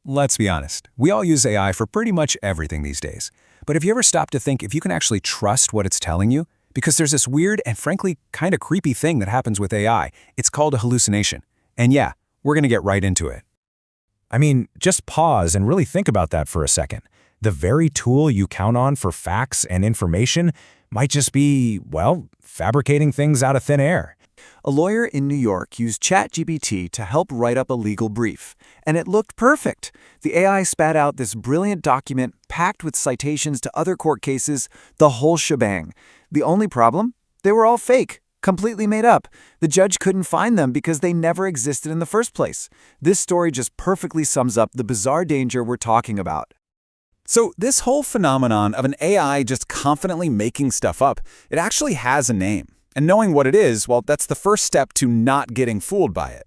Let's be honest, we all use AI for pretty much everything these days. But have you ever stopped to think if you can actually trust what it's telling you? Because there's this weird and frankly kind of creepy thing that happens with AI. It's called a hallucination. And yeah, we're going to get right into it. I mean, just pause and really think about that for a second. The very tool you count on for facts and information might just be, well, fabricating things out of thin air. A lawyer in New York used ChatGPT to help write up a legal brief, and it looked perfect. The AI spat out this brilliant document packed with citations to other court cases, the whole shebang. The only problem? They were all fake, completely made up. The judge couldn't find them because they never existed in the first place. This story just perfectly sums up the bizarre danger we're talking about. So this whole phenomenon of an AI just confidently making stuff up, it actually has a name. And knowing what it is, well, that's the first step to not getting fooled by it.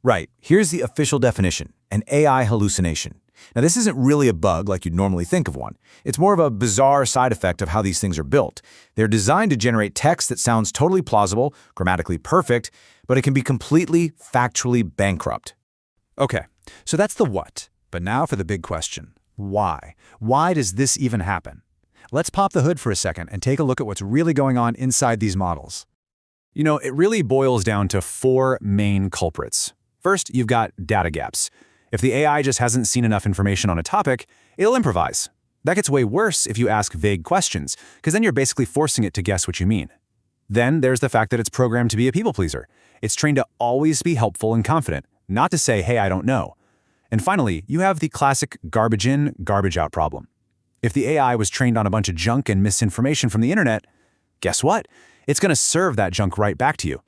Right, here's the official definition, an AI hallucination. Now this isn't really a bug like you'd normally think of one. It's more of a bizarre side effect of how these things are built. They're designed to generate text that sounds totally plausible, grammatically perfect, but it can be completely factually bankrupt. Okay, so that's the what. But now for the big question. Why? Why does this even happen? Let's pop the hood for a second and take a look at what's really going on inside these models. You know, it really boils down to four main culprits. First, you've got data gaps. If the AI just hasn't seen enough information on a topic, it'll improvise. That gets way worse if you ask vague questions, because then you're basically forcing it to guess what you mean. Then there's the fact that it's programmed to be a people pleaser. It's trained to always be helpful and confident, not to say, hey, I don't know. And finally, you have the classic garbage in, garbage out problem. If the AI was trained on a bunch of junk and misinformation from the internet, guess what? It's going to serve that junk right back to you.